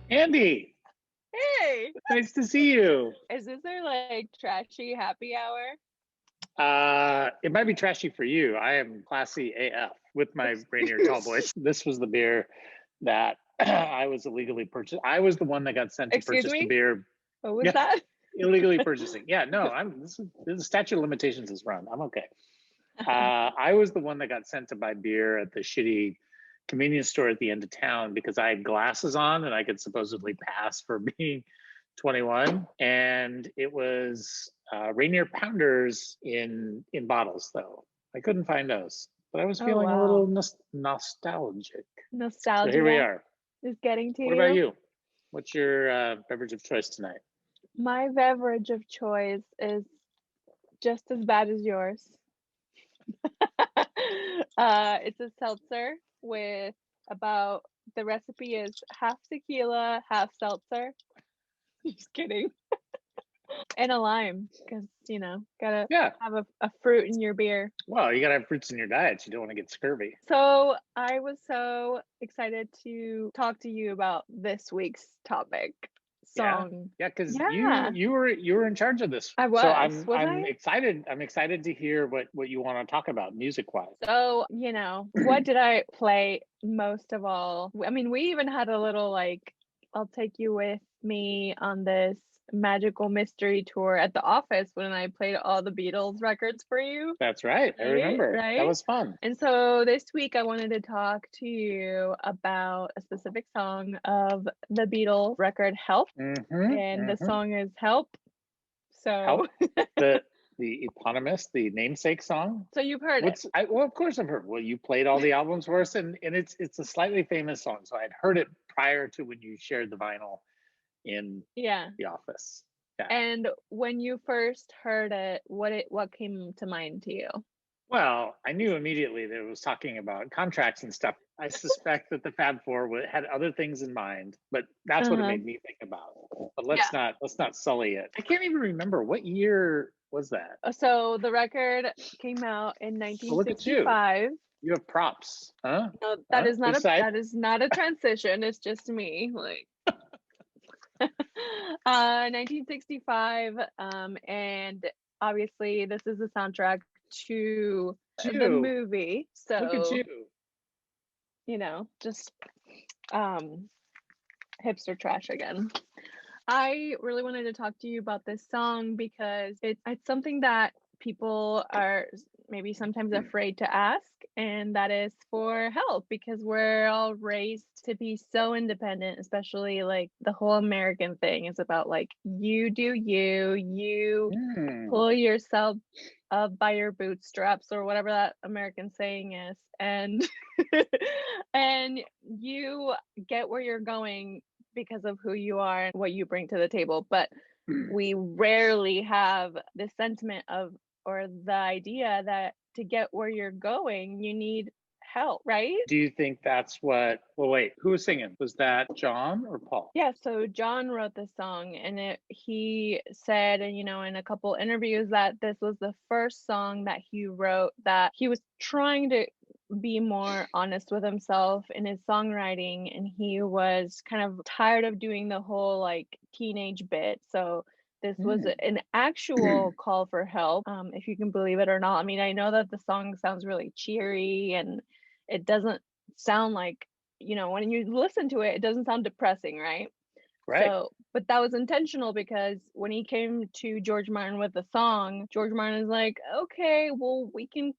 Andy, Hey, nice to see you. is this our like trashy happy hour? It might be trashy for you. I am classy AF with my Rainier Tall Boys. This was the beer that I was illegally purchased. I was the one that got sent to Excuse purchase the me? beer. What was Yeah, that? illegally purchasing. Yeah, no, this is statute of limitations is run. I'm okay. I was the one that got sent to buy beer at the shitty convenience store at the end of town because I had glasses on and I could supposedly pass for being 21. And it was Rainier Pounders in bottles, though. I couldn't find those, but I was Oh feeling a little wow. nostalgic. So here we Nostalgia are. is getting to What about you. you? What's your beverage of choice tonight? My beverage of choice is just as bad as yours. It's a seltzer with about the recipe is half tequila, half seltzer. Just kidding. And a lime, because gotta Yeah. have a fruit in your beer. Well, you got to have fruits in your diet. You don't want to get scurvy. So I was so excited to talk to you about this week's topic Yeah, song. yeah, because you Yeah, you were in charge of this, I so was I'm I? excited. I'm excited to hear what you want to talk about music wise. So, what did I play most of all? I mean, we even had a little like, I'll take you with me on this magical mystery tour at the office when I played all the Beatles records for you. That's right. I Right, remember that right. was fun. And so this week I wanted to talk to you about a specific song of the Beatles record Help. And the Hmm. song is Help. So Help, the eponymous, the namesake song. so you've heard it. Well, of course I've heard. Well, you played all the albums for us, and it's a slightly famous song. So I'd heard it prior to when you shared the vinyl in Yeah. the office. Yeah. And when you first heard it, what came to mind to you? Well, I knew immediately that it was talking about contracts and stuff. I suspect that the Fab Four had other things in mind, but that's what it Uh-huh. made me think about. But Yeah. let's not sully it. I can't even remember what year was that. So the record came out in Well, look at you. 1965. You have props, huh? No, Huh? Which side? that is not a transition. It's just me. Like 1965, and obviously this is the soundtrack to the You. movie. Look at So, you. just um hipster trash again. I really wanted to talk to you about this song because it's something that people are maybe sometimes afraid to ask, and that is for help because we're all raised to be so independent, especially like the whole American thing is about like you do you Hmm. pull yourself up by your bootstraps or whatever that American saying is, and and you get where you're going because of who you are and what you bring to the table. But we rarely have the sentiment of or the idea that to get where you're going, you need help, right? Do you think that's what? Well, wait. Who was singing? Was that John or Paul? Yeah, so John wrote this song and he said, and in a couple interviews that this was the first song that he wrote that he was trying to be more honest with himself in his songwriting, and he was kind of tired of doing the whole like teenage bit. So this was Hmm. an actual call for help, if you can believe it or not. I mean, I know that the song sounds really cheery and it doesn't sound like, when you listen to it, it doesn't sound depressing, right? Right. So, but that was intentional because when he came to George Martin with the song, George Martin is like, okay, well, we can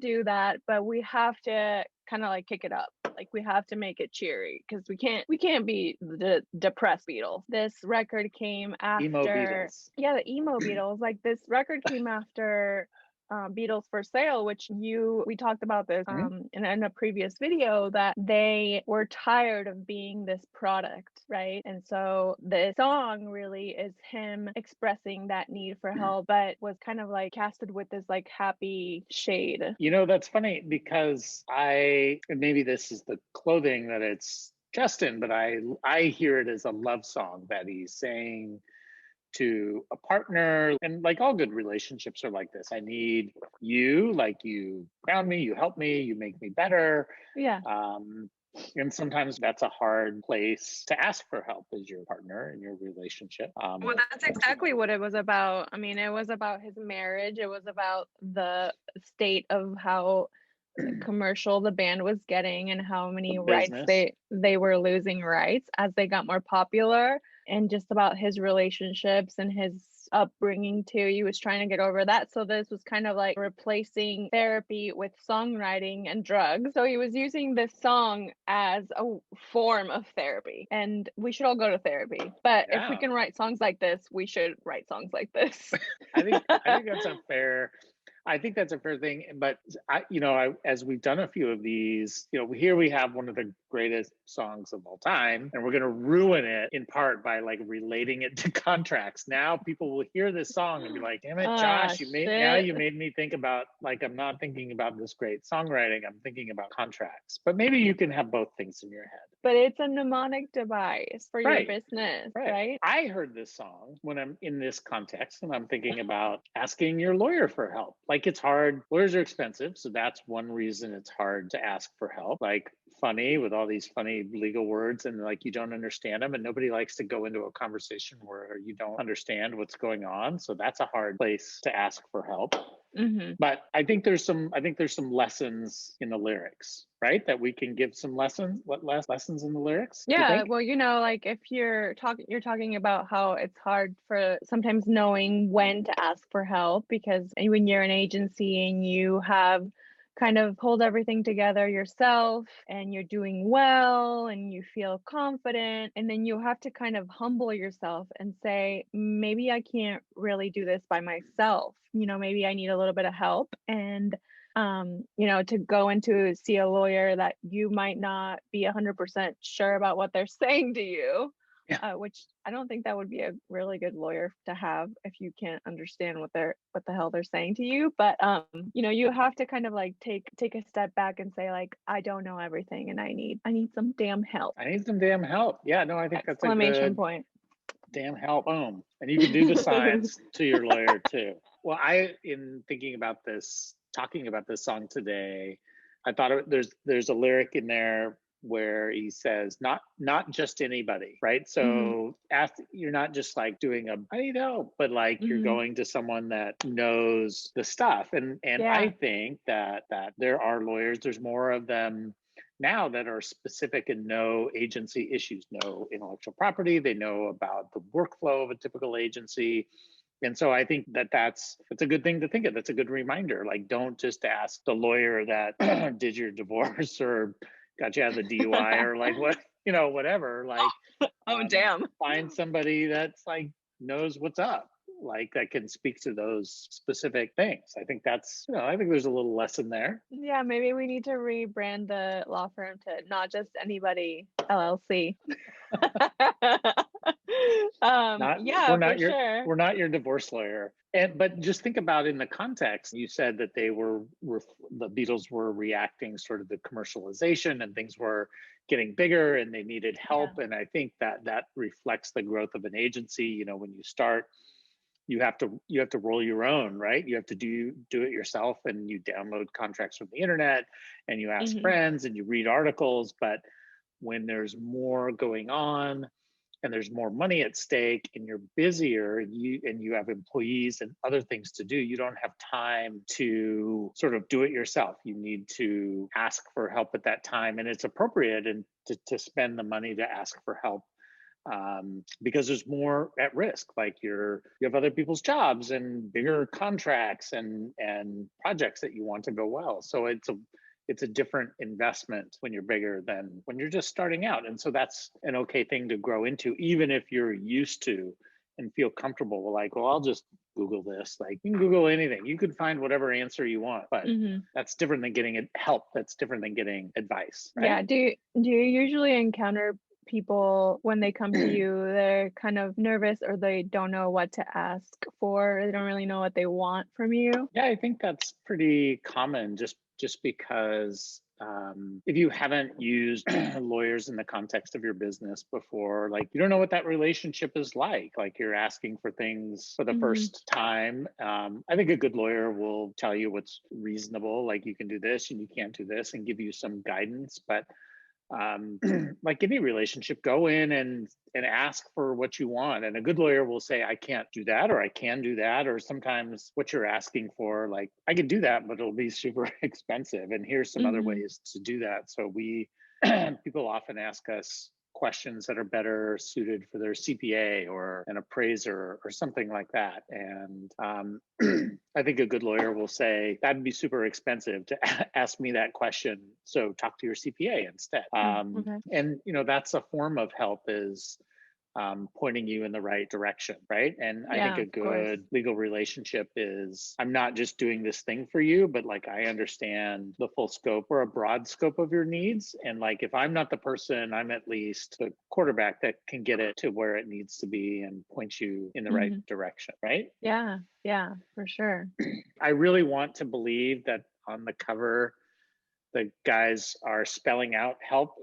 do that, but we have to kind of like kick it up. Like we have to make it cheery because we can't be the depressed Beatles. This record came Emo after, Beatles. yeah, the emo Beatles. Like this record came after Beatles for Sale, which we talked about this Hmm? in a previous video, that they were tired of being this product, right? And so the song really is him expressing that need for help, but was kind of like casted with this like happy shade. That's funny because and maybe this is the clothing that it's dressed in, but I hear it as a love song that he's saying to a partner. And like all good relationships are like this. I need you, like you ground me, you help me, you make me better. Yeah. And sometimes that's a hard place to ask for help as your partner in your relationship. Well, that's exactly what it was about. I mean, it was about his marriage. It was about the state of how commercial the band was getting and how many rights business. they were losing rights as they got more popular, and just about his relationships and his upbringing too. He was trying to get over that. So this was kind of like replacing therapy with songwriting and drugs. So he was using this song as a form of therapy. And we should all go to therapy. But if we Yeah. can write songs like this, we should write songs like this. I think that's a fair. I think that's a fair thing. But as we've done a few of these, here we have one of the greatest songs of all time, and we're going to ruin it in part by like relating it to contracts. Now people will hear this song and be like, "Damn it, Josh, you made me think about, like, I'm not thinking about this great songwriting. I'm thinking about contracts." But maybe you can have both things in your head. But it's a mnemonic device for your business, right? I heard this song when I'm in this context and I'm thinking about asking your lawyer for help. Like, it's hard. Lawyers are expensive. So that's one reason it's hard to ask for help. Like, funny with all these funny legal words, and like you don't understand them, and nobody likes to go into a conversation where you don't understand what's going on. So that's a hard place to ask for help. Mm-hmm. But I think there's some lessons in the lyrics, right? That we can give some lessons. What lessons in the lyrics? Yeah, well, like if you're talking about how it's hard for sometimes knowing when to ask for help, because when you're an agency and you have kind of pulled everything together yourself and you're doing well and you feel confident, and then you have to kind of humble yourself and say, maybe I can't really do this by myself. Maybe I need a little bit of help. And to go into see a lawyer that you might not be 100% sure about what they're saying to you, which I don't think that would be a really good lawyer to have if you can't understand what the hell they're saying to you. But you have to kind of like take a step back and say, like, I don't know everything and I need some damn help. I need some damn help. Yeah, no, I think that's a exclamation point. Damn help. Boom. And you can do the signs to your lawyer too. Well, in thinking about this, talking about this song today, I thought there's a lyric in there where he says, not just anybody, right? So you're not just like doing I need help, but like you're going to someone that knows the stuff. And I think that there are lawyers, there's more of them now that are specific and know agency issues, know intellectual property, they know about the workflow of a typical agency. And so I think that's a good thing to think of. That's a good reminder. Like, don't just ask the lawyer that did your divorce or got you out of the DUI or like whatever. Like, damn. Find somebody that's like knows what's up, like that can speak to those specific things. I think I think there's a little lesson there. Yeah, maybe we need to rebrand the law firm to Not Just Anybody LLC. We're not your divorce lawyer. But just think about in the context, you said that the Beatles were reacting sort of the commercialization and things were getting bigger and they needed help. Yeah. And I think that reflects the growth of an agency. When you start, you have to roll your own, right? You have to do it yourself, and you download contracts from the internet and you ask friends and you read articles. But when there's more going on and there's more money at stake and you're busier and you have employees and other things to do, you don't have time to sort of do it yourself. You need to ask for help at that time, and it's appropriate and to spend the money to ask for help. Because there's more at risk. Like you have other people's jobs and bigger contracts and projects that you want to go well. So it's a different investment when you're bigger than when you're just starting out. And so that's an okay thing to grow into, even if you're used to and feel comfortable. Like, well, I'll just Google this. Like, you can Google anything. You could find whatever answer you want, but that's different than getting help. That's different than getting advice. Right? Yeah. Do you usually encounter people when they come to you, they're kind of nervous or they don't know what to ask for? They don't really know what they want from you? Yeah, I think that's pretty common just because if you haven't used lawyers in the context of your business before, like you don't know what that relationship is like you're asking for things for the first time. I think a good lawyer will tell you what's reasonable, like you can do this and you can't do this and give you some guidance. But like any relationship, go in and ask for what you want. And a good lawyer will say, I can't do that, or I can do that. Or sometimes what you're asking for, like, I can do that, but it'll be super expensive. And here's some other Mm-hmm. ways to do that. So people often ask us questions that are better suited for their CPA or an appraiser or something like that. And I think a good lawyer will say that'd be super expensive to ask me that question. So talk to your CPA instead. Oh, okay. And that's a form of help, is pointing you in the right direction, right? And I think Yeah, a of course. good legal relationship is, I'm not just doing this thing for you, but like I understand the full scope or a broad scope of your needs. And like if I'm not the person, I'm at least the quarterback that can get it to where it needs to be and point you in the right Mm-hmm. direction, right? Yeah, yeah, for sure. I really want to believe that on the cover, the guys are spelling out help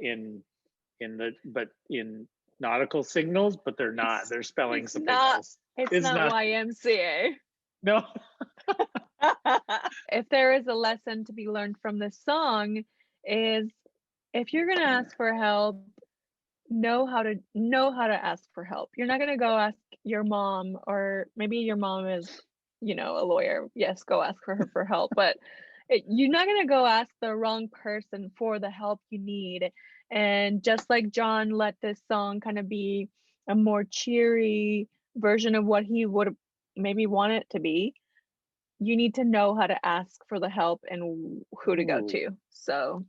but in nautical signals, but they're not. It's They're spelling it's something not else. it's It's not not. YMCA. No. If there is a lesson to be learned from this song, is if you're gonna ask for help, know how to ask for help. You're not gonna go ask your mom, or maybe your mom is, a lawyer. Yes, go ask her for help, but you're not gonna go ask the wrong person for the help you need. And just like John let this song kind of be a more cheery version of what he would maybe want it to be, you need to know how to ask for the help and who to go Ooh, to. So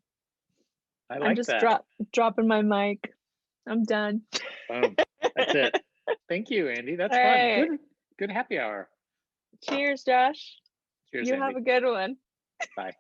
I I'm like just that. dropping my mic. I'm done. Boom. That's it. Thank you, Andy. That's All fun. right. Good happy hour. Cheers, Josh. Cheers, You have Andy. a good one. Bye.